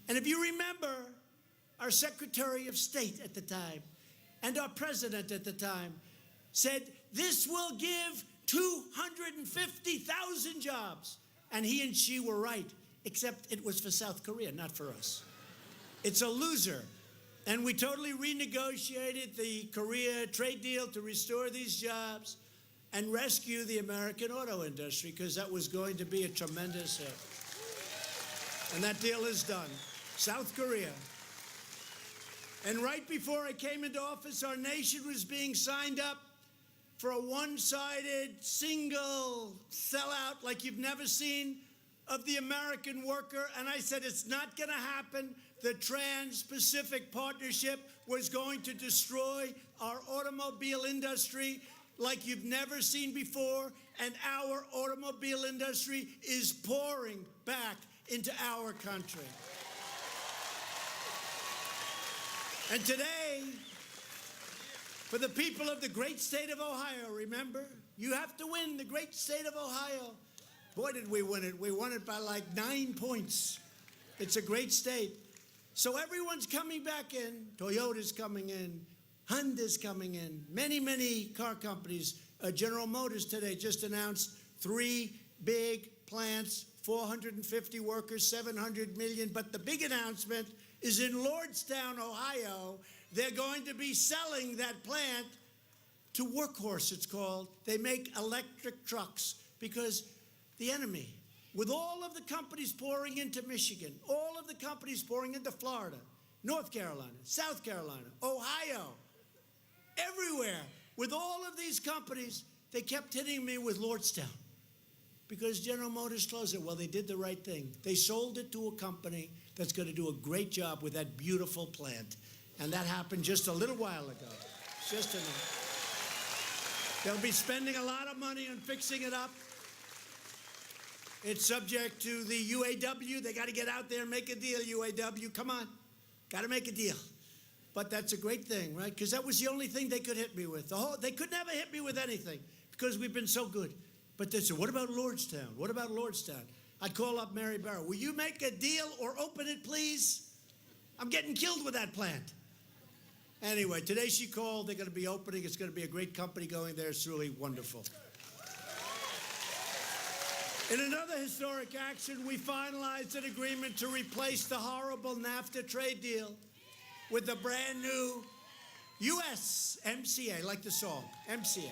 And if you remember, our Secretary of State at the time and our President at the time said, this will give 250,000 jobs. And he and she were right, except it was for South Korea, not for us. It's a loser. And we totally renegotiated the Korea trade deal to restore these jobs. and rescue the American auto industry, because that was going to be a tremendous hit. And that deal is done. South Korea. And right before I came into office, our nation was being signed up for a one-sided, single sellout like you've never seen of the American worker. And I said, it's not going to happen. The Trans-Pacific Partnership was going to destroy our automobile industry like you've never seen before. And our automobile industry is pouring back into our country. And today, for the people of the great state of Ohio, remember, you have to win the great state of Ohio. Boy, did we win it. We won it by like 9 points. It's a great state. So everyone's coming back in. Toyota's coming in. Honda's coming in. Many, many car companies. General Motors today just announced 3 big plants, 450 workers, 700 million. But the big announcement is in Lordstown, Ohio. They're going to be selling that plant to Workhorse, it's called. They make electric trucks because the enemy, with all of the companies pouring into Michigan, all of the companies pouring into Florida, North Carolina, South Carolina, Ohio, everywhere, with all of these companies, they kept hitting me with Lordstown because General Motors closed it. Well, they did the right thing. They sold it to a company that's going to do a great job with that beautiful plant. And that happened just a little while ago. Just a minute. They'll be spending a lot of money on fixing it up. It's subject to the UAW. They got to get out there and make a deal, UAW. Come on. Got to make a deal. But that's a great thing, right? Because that was the only thing they could hit me with. They could never hit me with anything because we've been so good. But they said, what about Lordstown? What about Lordstown? I'd call up Mary Barra. Will you make a deal or open it, please? I'm getting killed with that plant. Anyway, today she called. They're going to be opening. It's going to be a great company going there. It's really wonderful. In another historic action, we finalized an agreement to replace the horrible NAFTA trade deal with the brand new USMCA, like the song, MCA.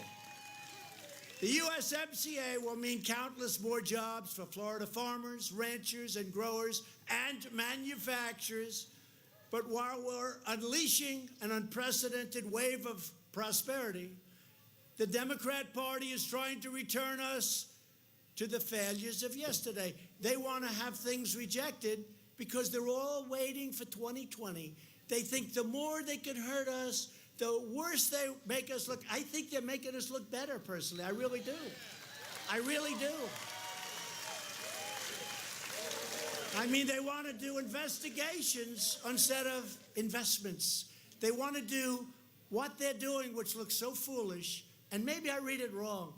The USMCA will mean countless more jobs for Florida farmers, ranchers, and growers, and manufacturers. But while we're unleashing an unprecedented wave of prosperity, the Democrat Party is trying to return us to the failures of yesterday. They want to have things rejected because they're all waiting for 2020. They think the more they can hurt us, the worse they make us look. I think they're making us look better, personally. I really do. I really do. I mean, they want to do investigations instead of investments. They want to do what they're doing, which looks so foolish, and maybe I read it wrong,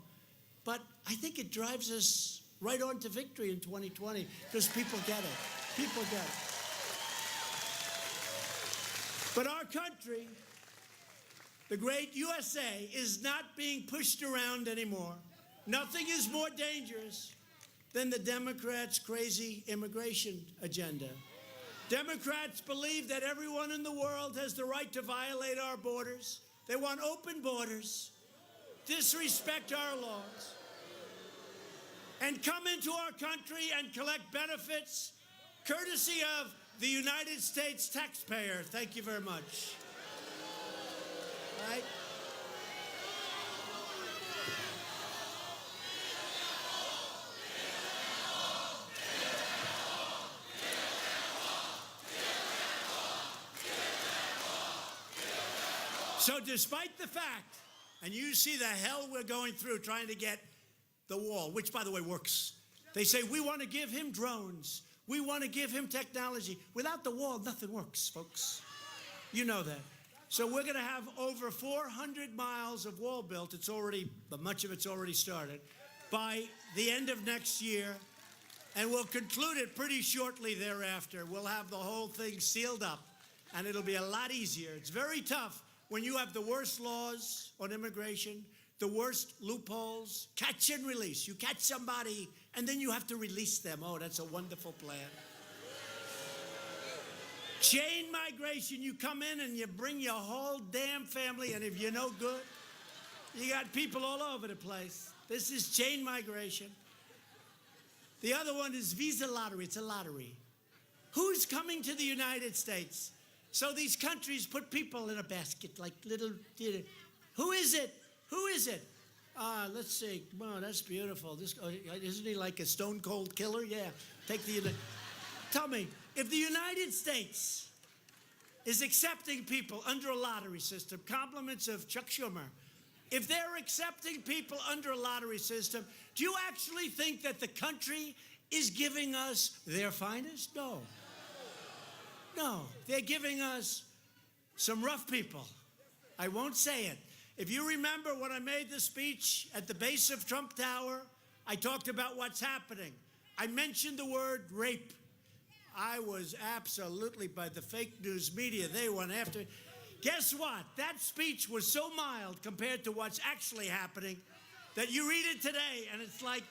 but I think it drives us right on to victory in 2020 because people get it. People get it. But our country, the great USA, is not being pushed around anymore. Nothing is more dangerous than the Democrats' crazy immigration agenda. Democrats believe that everyone in the world has the right to violate our borders. They want open borders, disrespect our laws, and come into our country and collect benefits courtesy of the United States taxpayer. Thank you very much. Right? So despite the fact, and you see the hell we're going through trying to get the wall, which, by the way, works. They say, we want to give him drones. We want to give him technology. Without the wall, nothing works, folks. You know that. So we're going to have over 400 miles of wall built. It's already, but much of it's already started, by the end of next year. And we'll conclude it pretty shortly thereafter. We'll have the whole thing sealed up, and it'll be a lot easier. It's very tough when you have the worst laws on immigration, the worst loopholes, catch and release. You catch somebody, and then you have to release them. Oh, that's a wonderful plan. Chain migration, you come in and you bring your whole damn family, and if you're no good, You got people all over the place. This is chain migration. The other one is visa lottery. It's a lottery. Who's coming to the United States? So these countries put people in a basket like little. Who is it? Who is it? Let's see. Wow, that's beautiful. Isn't he like a stone cold killer? Yeah. Tell me, if the United States is accepting people under a lottery system, compliments of Chuck Schumer, if they're accepting people under a lottery system, do you actually think that the country is giving us their finest? No. No, they're giving us some rough people. I won't say it. If you remember when I made the speech at the base of Trump Tower, I talked about what's happening. I mentioned the word rape. I was absolutely, by the fake news media, they went after it. Guess what? That speech was so mild compared to what's actually happening that you read it today and it's like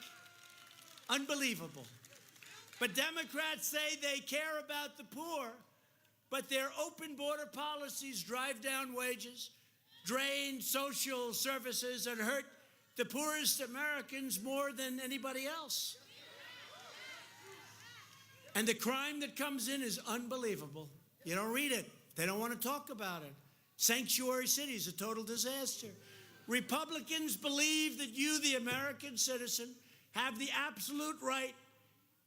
unbelievable. But Democrats say they care about the poor, but their open border policies drive down wages, drain social services, and hurt the poorest Americans more than anybody else. And the crime that comes in is unbelievable. You don't read it. They don't want to talk about it. Sanctuary cities, a total disaster. Republicans believe that you, the American citizen, have the absolute right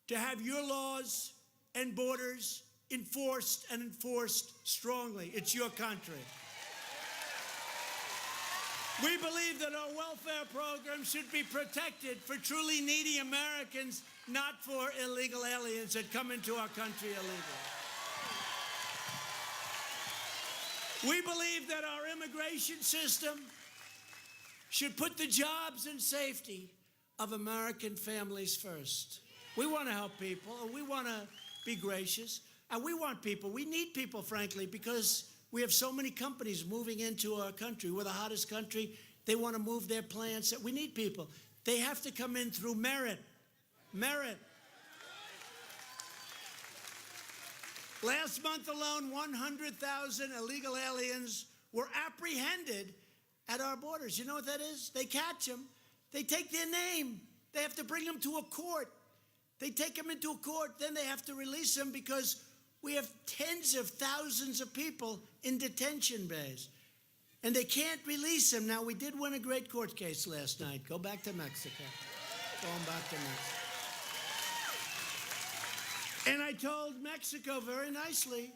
to have your laws and borders enforced and enforced strongly. It's your country. We believe that our welfare program should be protected for truly needy Americans, not for illegal aliens that come into our country illegally. We believe that our immigration system should put the jobs and safety of American families first. We want to help people, and we want to be gracious, and we want people. We need people, frankly, because we have so many companies moving into our country. We're the hottest country. They want to move their plants. We need people. They have to come in through merit. Merit. Last month alone, 100,000 illegal aliens were apprehended at our borders. You know what that is? They catch them. They take their name. They have to bring them to a court. They take them into a court. Then they have to release them because we have tens of thousands of people in detention bays. And they can't release them. Now, we did win a great court case last night. Go back to Mexico. Going back to Mexico. And I told Mexico very nicely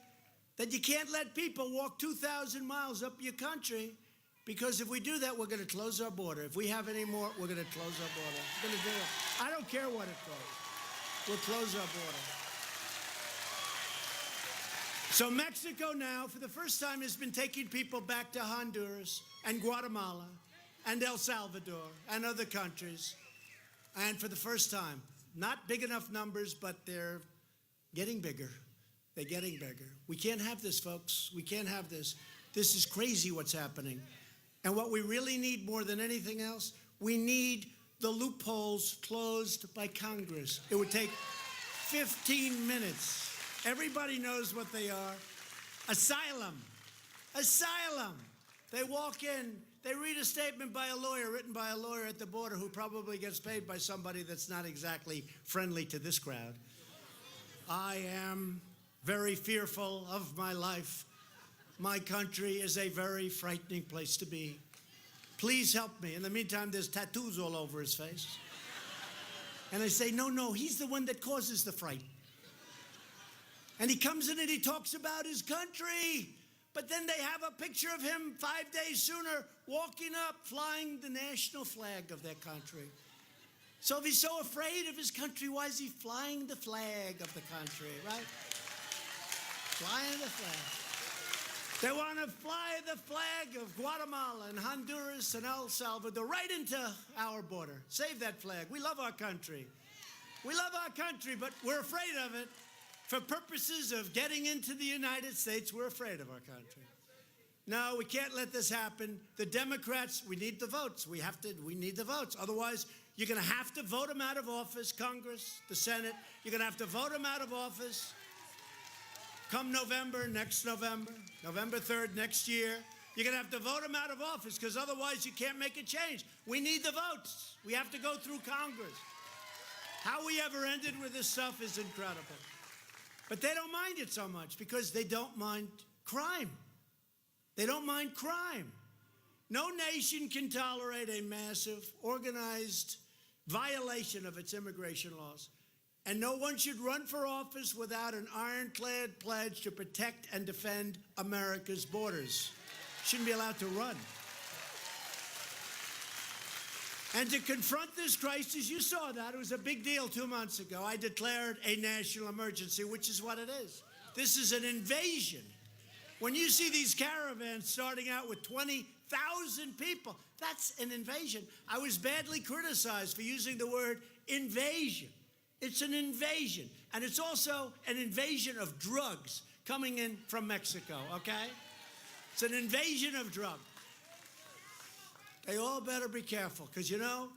that you can't let people walk 2,000 miles up your country, because if we do that, we're going to close our border. If we have any more, we're going to close our border. We're going to do it. I don't care what it costs. We'll close our border. So Mexico now, for the first time, has been taking people back to Honduras and Guatemala and El Salvador and other countries. And for the first time, not big enough numbers, but they're getting bigger. They're getting bigger. We can't have this, folks. We can't have this. This is crazy what's happening. And what we really need more than anything else, we need the loopholes closed by Congress. It would take 15 minutes. Everybody knows what they are. Asylum. Asylum. They walk in, they read a statement by a lawyer, written by a lawyer at the border who probably gets paid by somebody that's not exactly friendly to this crowd. I am very fearful of my life. My country is a very frightening place to be. Please help me. In the meantime, there's tattoos all over his face. And I say, no, he's the one that causes the fright. And he comes in and he talks about his country. But then they have a picture of him 5 days sooner walking up, flying the national flag of their country. So if he's so afraid of his country, why is he flying the flag of the country, right? Flying the flag. They want to fly the flag of Guatemala and Honduras and El Salvador right into our border. Save that flag. We love our country. We love our country, but we're afraid of it. For purposes of getting into the United States, we're afraid of our country. No, we can't let this happen. The Democrats, we need the votes. We need the votes. Otherwise, you're going to have to vote them out of office, Congress, the Senate. You're going to have to vote them out of office come November, next November, November 3rd next year. You're going to have to vote him out of office because otherwise you can't make a change. We need the votes. We have to go through Congress. How we ever ended with this stuff is incredible. But they don't mind it so much because they don't mind crime. They don't mind crime. No nation can tolerate a massive, organized violation of its immigration laws. And no one should run for office without an ironclad pledge to protect and defend America's borders. Shouldn't be allowed to run. And to confront this crisis, you saw that. It was a big deal 2 months ago. I declared a national emergency, which is what it is. This is an invasion. When you see these caravans starting out with 20,000 people, that's an invasion. I was badly criticized for using the word invasion. It's an invasion. And it's also an invasion of drugs coming in from Mexico, okay? It's an invasion of drugs. They all better be careful because, you know,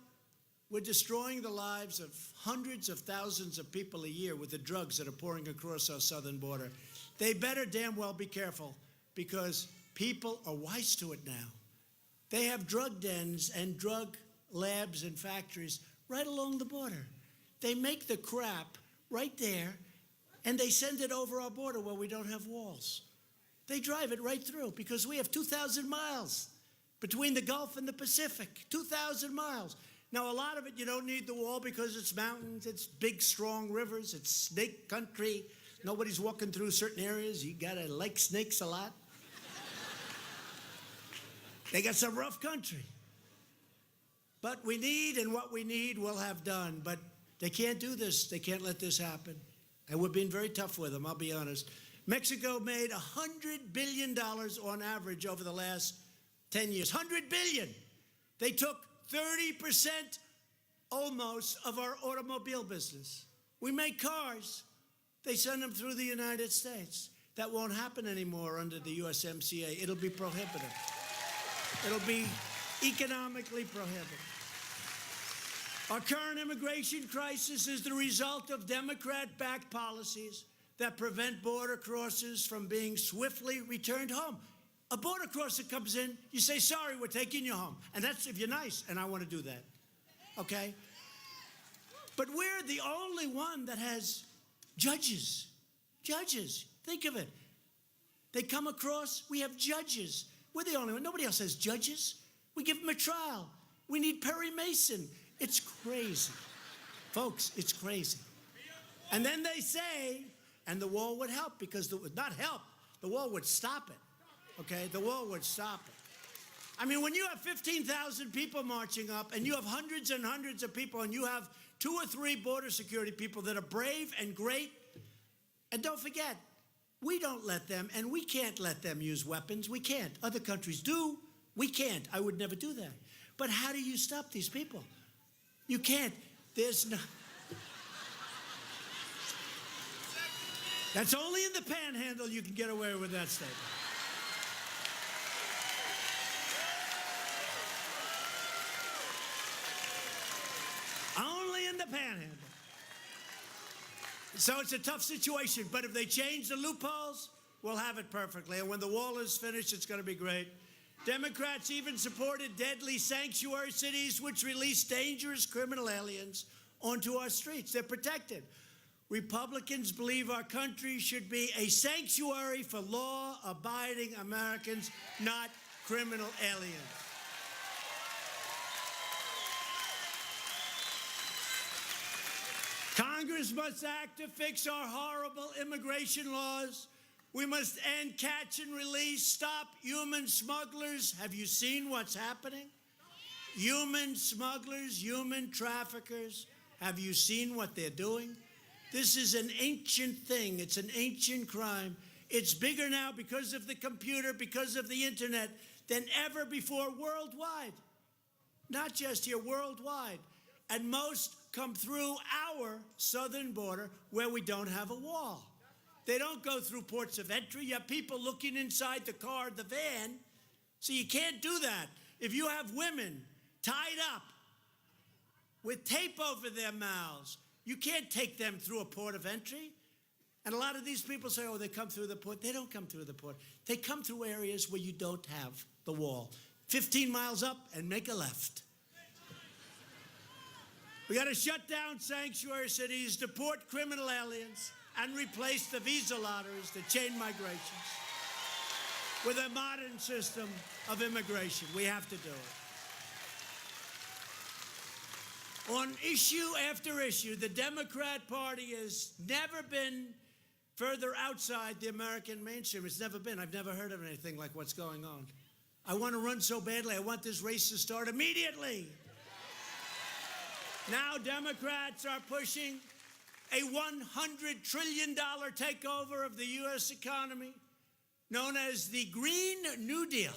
we're destroying the lives of hundreds of thousands of people a year with the drugs that are pouring across our southern border. They better damn well be careful because people are wise to it now. They have drug dens and drug labs and factories right along the border. They make the crap right there and they send it over our border where we don't have walls. They drive it right through because we have 2,000 miles between the Gulf and the Pacific, 2,000 miles. Now, a lot of it, you don't need the wall because it's mountains, it's big, strong rivers, it's snake country. Nobody's walking through certain areas. You got to like snakes a lot. They got some rough country. But we need, and what we need, we'll have done. But they can't do this. They can't let this happen. And we're being very tough with them, I'll be honest. Mexico made $100 billion on average over the last 10 years. $100 billion. They took 30% almost of our automobile business. We make cars. They send them through the United States. That won't happen anymore under the USMCA. It'll be prohibitive. It'll be economically prohibitive. Our current immigration crisis is the result of Democrat-backed policies that prevent border crossers from being swiftly returned home. A border crosser comes in, you say, sorry, we're taking you home. And that's if you're nice, and I want to do that, okay? But we're the only one that has judges. Judges, think of it. They come across, we have judges. We're the only one. Nobody else has judges. We give them a trial. We need Perry Mason. It's crazy. Folks, it's crazy. And then they say, and the wall would help because it would not help. The wall would stop it, okay? The wall would stop it. I mean, when you have 15,000 people marching up and you have hundreds and hundreds of people and you have 2 or 3 border security people that are brave and great, and don't forget, we don't let them and we can't let them use weapons. We can't. Other countries do. We can't. I would never do that. But how do you stop these people? You can't. There's no... That's only in the panhandle you can get away with that statement. Only in the panhandle. So it's a tough situation, but if they change the loopholes, we'll have it perfectly. And when the wall is finished, it's going to be great. Democrats even supported deadly sanctuary cities, which release dangerous criminal aliens onto our streets. They're protected. Republicans believe our country should be a sanctuary for law-abiding Americans, not criminal aliens. Congress must act to fix our horrible immigration laws. We must end catch and release, stop human smugglers. Have you seen what's happening? Human smugglers, human traffickers. Have you seen what they're doing? This is an ancient thing. It's an ancient crime. It's bigger now because of the computer, because of the internet, than ever before worldwide. Not just here, worldwide. And most come through our southern border where we don't have a wall. They don't go through ports of entry. You have people looking inside the car, the van. So you can't do that. If you have women tied up with tape over their mouths, you can't take them through a port of entry. And a lot of these people say, oh, they come through the port. They don't come through the port. They come through areas where you don't have the wall. 15 miles up and make a left. We got to shut down sanctuary cities, deport criminal aliens, and replace the visa lotteries, the chain migrations, with a modern system of immigration. We have to do it. On issue after issue, the Democrat Party has never been further outside the American mainstream. It's never been. I've never heard of anything like what's going on. I want to run so badly. I want this race to start immediately. Now Democrats are pushing a $100 trillion takeover of the U.S. economy, known as the Green New Deal.